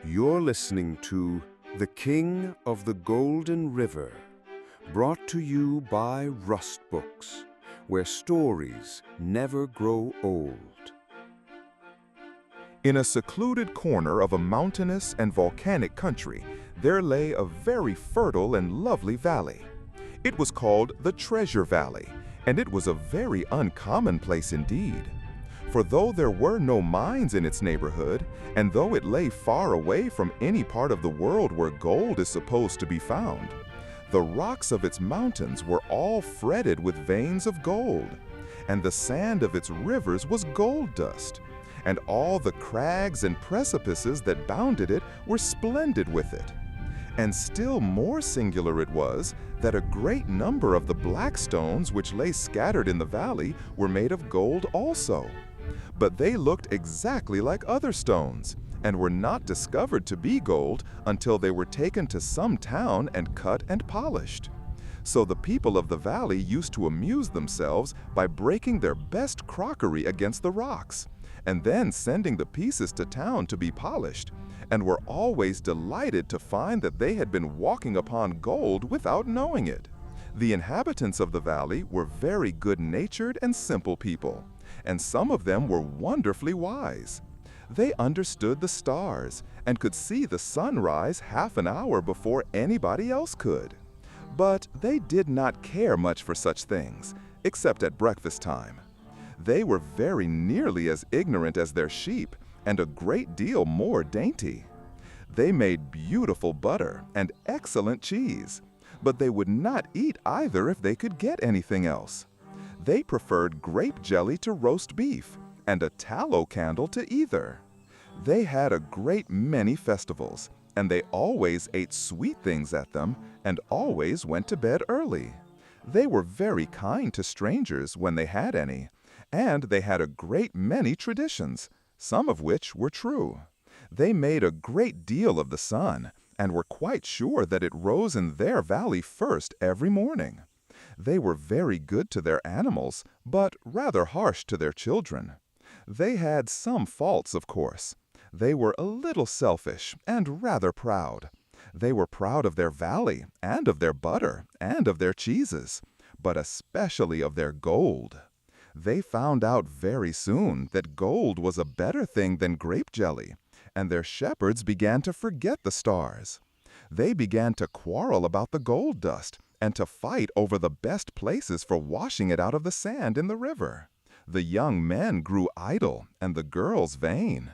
You're listening to The King of the Golden River, brought to you by RustBooks, where stories never grow old. In a secluded corner of a mountainous and volcanic country, there lay a very fertile and lovely valley. It was called the Treasure Valley, and it was a very uncommon place indeed. For though there were no mines in its neighborhood, and though it lay far away from any part of the world where gold is supposed to be found, the rocks of its mountains were all fretted with veins of gold, and the sand of its rivers was gold dust, and all the crags and precipices that bounded it were splendid with it. And still more singular it was that a great number of the black stones which lay scattered in the valley were made of gold also. But they looked exactly like other stones, and were not discovered to be gold until they were taken to some town and cut and polished. So the people of the valley used to amuse themselves by breaking their best crockery against the rocks, and then sending the pieces to town to be polished, and were always delighted to find that they had been walking upon gold without knowing it. The inhabitants of the valley were very good-natured and simple people, and some of them were wonderfully wise. They understood the stars and could see the sun rise half an hour before anybody else could. But they did not care much for such things, except at breakfast time. They were very nearly as ignorant as their sheep, and a great deal more dainty. They made beautiful butter and excellent cheese, but they would not eat either if they could get anything else. They preferred grape jelly to roast beef, and a tallow candle to either. They had a great many festivals, and they always ate sweet things at them, and always went to bed early. They were very kind to strangers when they had any, and they had a great many traditions, some of which were true. They made a great deal of the sun, and were quite sure that it rose in their valley first every morning. They were very good to their animals, but rather harsh to their children. They had some faults, of course. They were a little selfish and rather proud. They were proud of their valley, and of their butter, and of their cheeses, but especially of their gold. They found out very soon that gold was a better thing than grape jelly, and their shepherds began to forget the stars. They began to quarrel about the gold dust, and to fight over the best places for washing it out of the sand in the river. The young men grew idle, and the girls vain.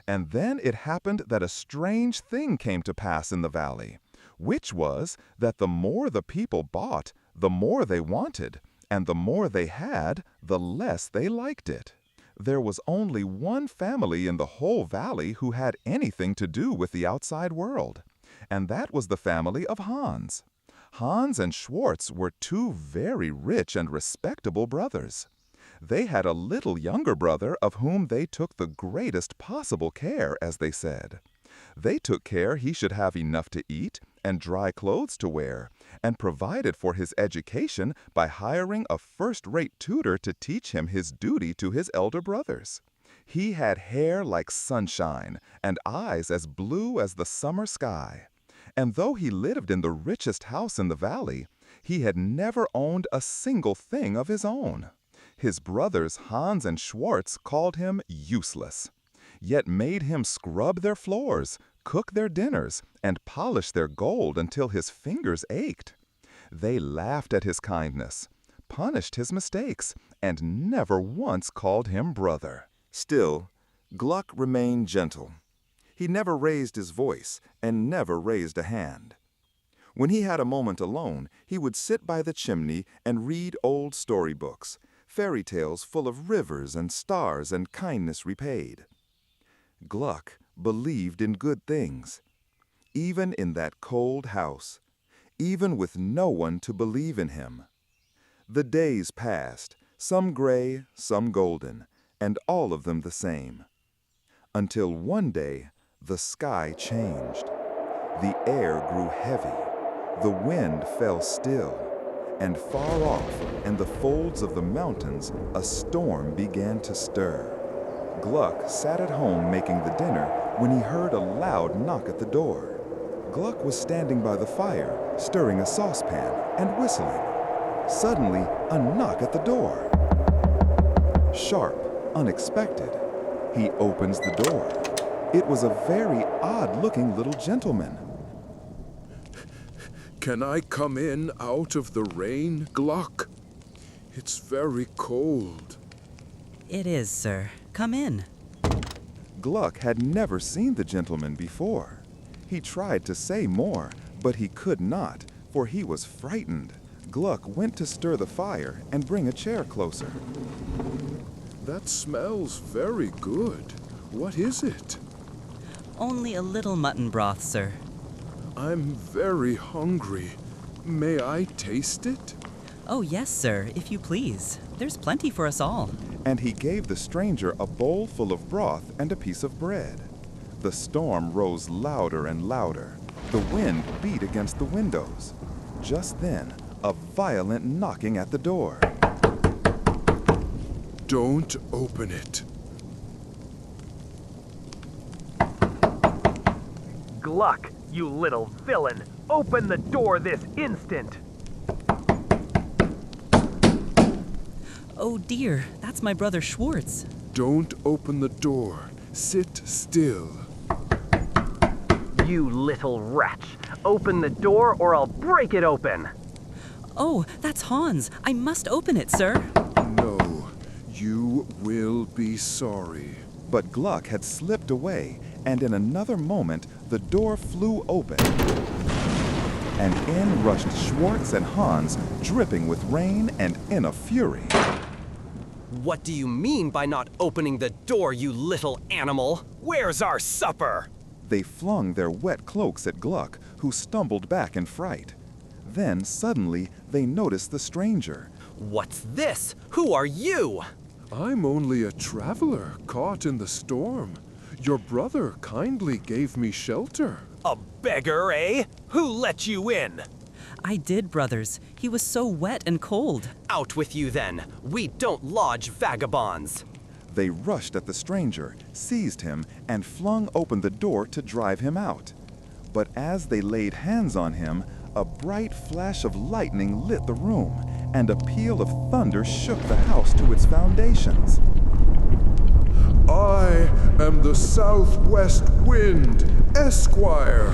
And then it happened that a strange thing came to pass in the valley, which was that the more the people bought, the more they wanted, and the more they had, the less they liked it. There was only one family in the whole valley who had anything to do with the outside world, and that was the family of Hans. Hans and Schwartz were two very rich and respectable brothers. They had a little younger brother of whom they took the greatest possible care, as they said. They took care he should have enough to eat and dry clothes to wear, and provided for his education by hiring a first-rate tutor to teach him his duty to his elder brothers. He had hair like sunshine and eyes as blue as the summer sky. And though he lived in the richest house in the valley, he had never owned a single thing of his own. His brothers Hans and Schwartz called him useless, yet made him scrub their floors, cook their dinners, and polish their gold until his fingers ached. They laughed at his kindness, punished his mistakes, and never once called him brother. Still, Gluck remained gentle. He never raised his voice and never raised a hand. When he had a moment alone, he would sit by the chimney and read old storybooks, fairy tales full of rivers and stars and kindness repaid. Gluck believed in good things, even in that cold house, even with no one to believe in him. The days passed, some gray, some golden, and all of them the same, until one day the sky changed. The air grew heavy, the wind fell still, and far off, in the folds of the mountains, a storm began to stir. Gluck sat at home making the dinner when he heard a loud knock at the door. Gluck was standing by the fire, stirring a saucepan and whistling. Suddenly, a knock at the door. Sharp, unexpected. He opens the door. It was a very odd-looking little gentleman. Can I come in out of the rain, Gluck? It's very cold. It is, sir. Come in. Gluck had never seen the gentleman before. He tried to say more, but he could not, for he was frightened. Gluck went to stir the fire and bring a chair closer. That smells very good. What is it? Only a little mutton broth, sir. I'm very hungry. May I taste it? Oh, yes, sir, if you please. There's plenty for us all. And he gave the stranger a bowl full of broth and a piece of bread. The storm rose louder and louder. The wind beat against the windows. Just then, a violent knocking at the door. Don't open it. Gluck, you little villain! Open the door this instant! Oh dear, that's my brother Schwartz. Don't open the door. Sit still. You little wretch! Open the door or I'll break it open! Oh, that's Hans. I must open it, sir. No, you will be sorry. But Gluck had slipped away, and in another moment, the door flew open. And in rushed Schwartz and Hans, dripping with rain and in a fury. What do you mean by not opening the door, you little animal? Where's our supper? They flung their wet cloaks at Gluck, who stumbled back in fright. Then, suddenly, they noticed the stranger. What's this? Who are you? I'm only a traveler caught in the storm. Your brother kindly gave me shelter. A beggar, eh? Who let you in? I did, brothers. He was so wet and cold. Out with you then. We don't lodge vagabonds. They rushed at the stranger, seized him, and flung open the door to drive him out. But as they laid hands on him, a bright flash of lightning lit the room, and a peal of thunder shook the house to its foundations. I am the southwest wind, Esquire.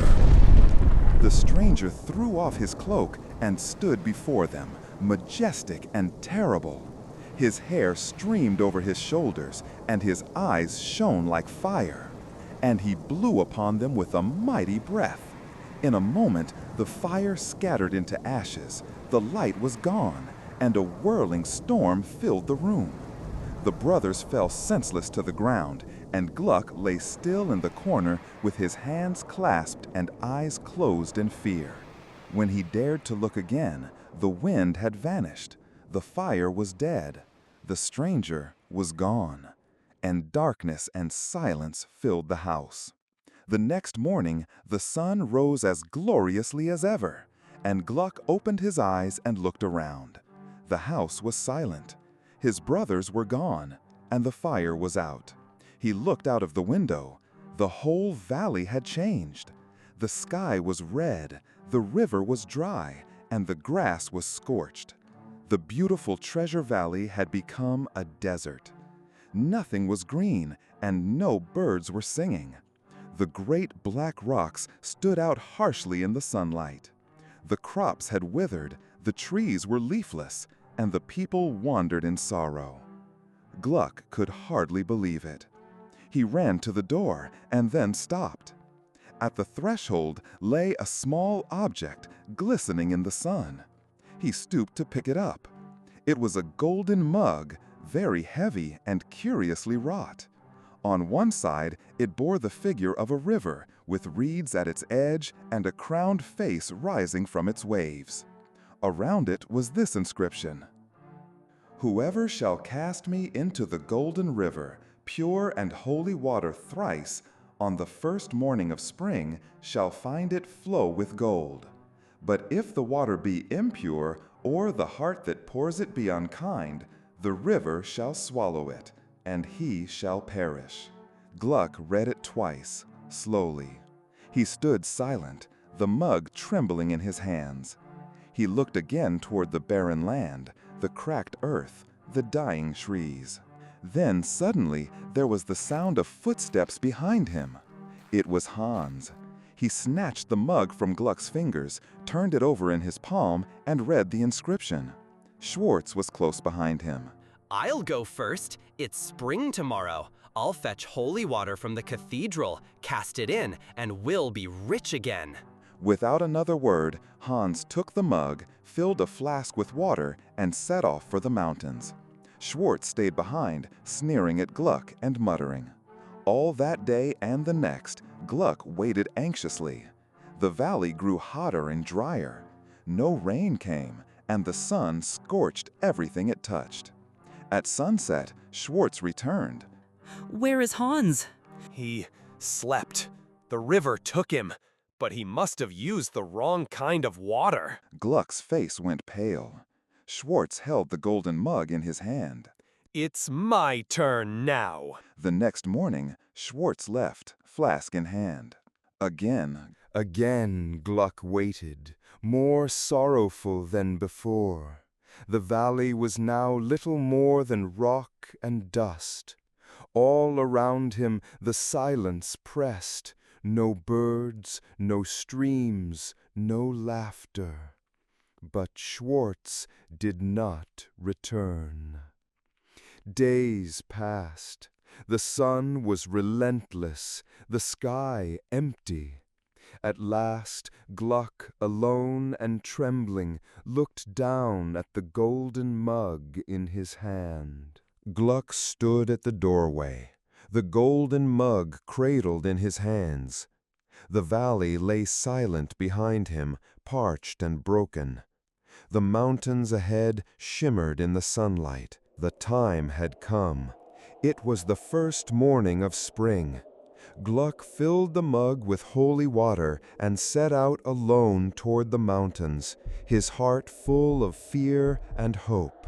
The stranger threw off his cloak and stood before them, majestic and terrible. His hair streamed over his shoulders, and his eyes shone like fire. And he blew upon them with a mighty breath. In a moment, the fire scattered into ashes, the light was gone, and a whirling storm filled the room. The brothers fell senseless to the ground, and Gluck lay still in the corner with his hands clasped and eyes closed in fear. When he dared to look again, the wind had vanished, the fire was dead, the stranger was gone, and darkness and silence filled the house. The next morning, the sun rose as gloriously as ever, and Gluck opened his eyes and looked around. The house was silent. His brothers were gone, and the fire was out. He looked out of the window. The whole valley had changed. The sky was red, the river was dry, and the grass was scorched. The beautiful Treasure Valley had become a desert. Nothing was green, and no birds were singing. The great black rocks stood out harshly in the sunlight. The crops had withered, the trees were leafless, and the people wandered in sorrow. Gluck could hardly believe it. He ran to the door and then stopped. At the threshold lay a small object glistening in the sun. He stooped to pick it up. It was a golden mug, very heavy and curiously wrought. On one side, it bore the figure of a river with reeds at its edge and a crowned face rising from its waves. Around it was this inscription: "Whoever shall cast me into the golden river, pure and holy water thrice, on the first morning of spring shall find it flow with gold. But if the water be impure, or the heart that pours it be unkind, the river shall swallow it, and he shall perish." Gluck read it twice, slowly. He stood silent, the mug trembling in his hands. He looked again toward the barren land, the cracked earth, the dying trees. Then suddenly there was the sound of footsteps behind him. It was Hans. He snatched the mug from Gluck's fingers, turned it over in his palm, and read the inscription. Schwartz was close behind him. "I'll go first. It's spring tomorrow. I'll fetch holy water from the cathedral, cast it in, and we'll be rich again." Without another word, Hans took the mug, filled a flask with water, and set off for the mountains. Schwartz stayed behind, sneering at Gluck and muttering. All that day and the next, Gluck waited anxiously. The valley grew hotter and drier. No rain came, and the sun scorched everything it touched. At sunset, Schwartz returned. Where is Hans? He slept. The river took him, but he must have used the wrong kind of water. Gluck's face went pale. Schwartz held the golden mug in his hand. It's my turn now. The next morning, Schwartz left, flask in hand. Again Gluck waited, more sorrowful than before. The valley was now little more than rock and dust. All around him the silence pressed, no birds, no streams, no laughter. But Schwartz did not return. Days passed. The sun was relentless, the sky empty. At last, Gluck, alone and trembling, looked down at the golden mug in his hand. Gluck stood at the doorway, the golden mug cradled in his hands. The valley lay silent behind him, parched and broken. The mountains ahead shimmered in the sunlight. The time had come. It was the first morning of spring. Gluck filled the mug with holy water and set out alone toward the mountains, his heart full of fear and hope.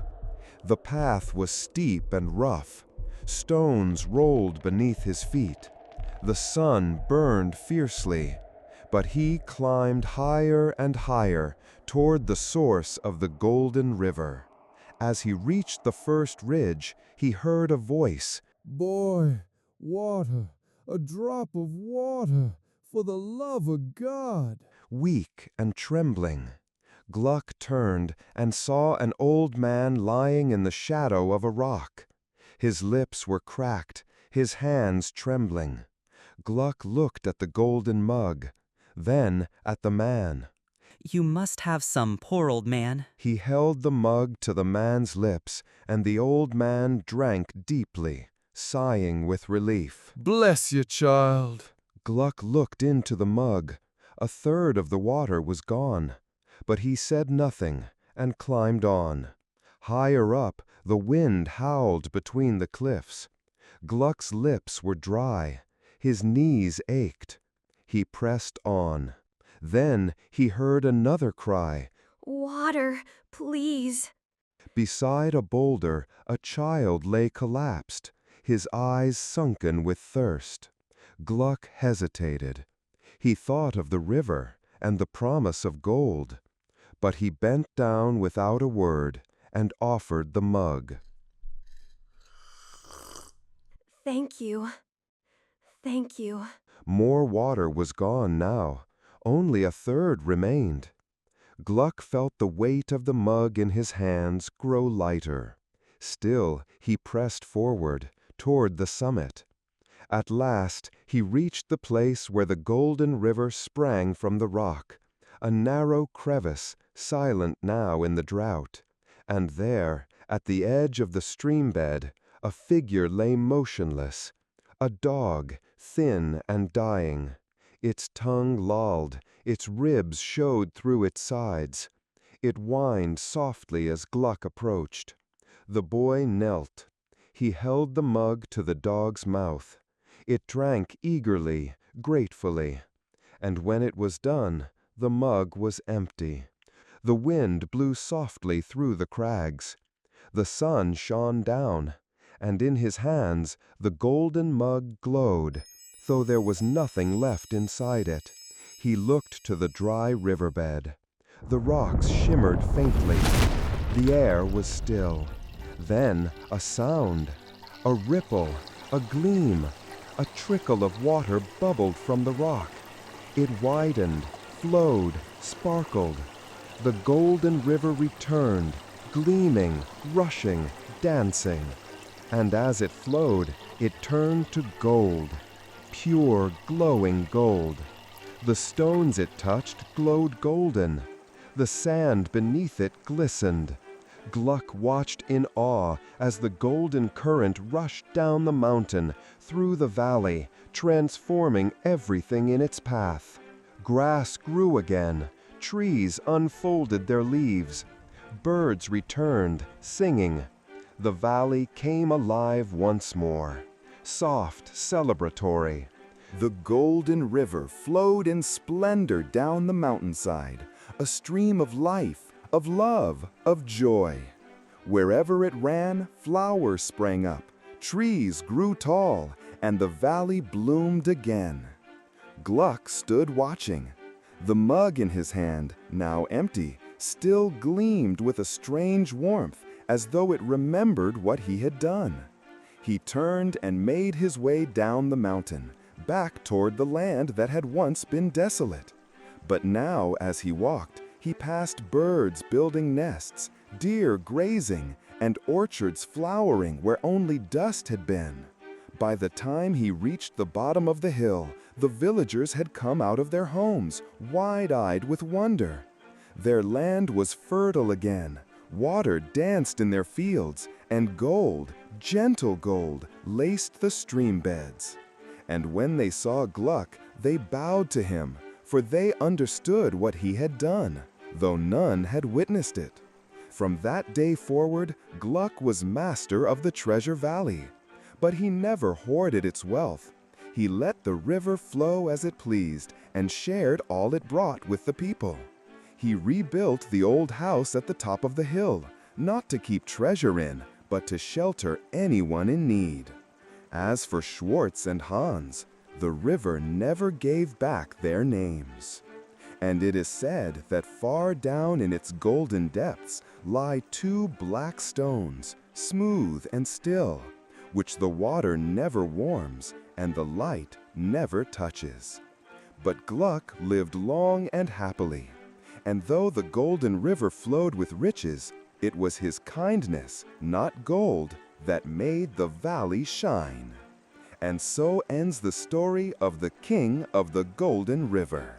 The path was steep and rough. Stones rolled beneath his feet. The sun burned fiercely, but he climbed higher and higher toward the source of the golden river. As he reached the first ridge, he heard a voice. "Boy, water, a drop of water, for the love of God." Weak and trembling, Gluck turned and saw an old man lying in the shadow of a rock. His lips were cracked, his hands trembling. Gluck looked at the golden mug, then at the man. You must have some, poor old man. He held the mug to the man's lips, and the old man drank deeply, sighing with relief. "Bless you, child." Gluck looked into the mug. A third of the water was gone, but he said nothing and climbed on. Higher up, the wind howled between the cliffs. Gluck's lips were dry. His knees ached. He pressed on. Then he heard another cry. "Water, please." Beside a boulder, a child lay collapsed, his eyes sunken with thirst. Gluck hesitated. He thought of the river and the promise of gold, but he bent down without a word and offered the mug. "Thank you. Thank you." More water was gone now. Only a third remained. Gluck felt the weight of the mug in his hands grow lighter. Still, he pressed forward, toward the summit. At last, he reached the place where the golden river sprang from the rock, a narrow crevice, silent now in the drought. And there, at the edge of the stream bed, a figure lay motionless, a dog, thin and dying. Its tongue lolled, its ribs showed through its sides. It whined softly as Gluck approached. The boy knelt. He held the mug to the dog's mouth. It drank eagerly, gratefully. And when it was done, the mug was empty. The wind blew softly through the crags. The sun shone down, and in his hands the golden mug glowed, though there was nothing left inside it. He looked to the dry riverbed. The rocks shimmered faintly. The air was still. Then a sound, a ripple, a gleam. A trickle of water bubbled from the rock. It widened, flowed, sparkled. The golden river returned, gleaming, rushing, dancing. And as it flowed, it turned to gold, pure, glowing gold. The stones it touched glowed golden. The sand beneath it glistened. Gluck watched in awe as the golden current rushed down the mountain, through the valley, transforming everything in its path. Grass grew again, trees unfolded their leaves. Birds returned, singing. The valley came alive once more, soft, celebratory. The golden river flowed in splendor down the mountainside, a stream of life, of love, of joy. Wherever it ran, flowers sprang up, trees grew tall, and the valley bloomed again. Gluck stood watching. The mug in his hand, now empty, still gleamed with a strange warmth, as though it remembered what he had done. He turned and made his way down the mountain, back toward the land that had once been desolate. But now, as he walked, he passed birds building nests, deer grazing, and orchards flowering where only dust had been. By the time he reached the bottom of the hill, the villagers had come out of their homes, wide-eyed with wonder. Their land was fertile again. Water danced in their fields, and gold, gentle gold, laced the stream beds. And when they saw Gluck, they bowed to him, for they understood what he had done, though none had witnessed it. From that day forward, Gluck was master of the Treasure Valley. But he never hoarded its wealth. He let the river flow as it pleased and shared all it brought with the people. He rebuilt the old house at the top of the hill, not to keep treasure in, but to shelter anyone in need. As for Schwartz and Hans, the river never gave back their names. And it is said that far down in its golden depths lie two black stones, smooth and still, which the water never warms and the light never touches. But Gluck lived long and happily, and though the golden river flowed with riches, it was his kindness, not gold, that made the valley shine. And so ends the story of the King of the Golden River.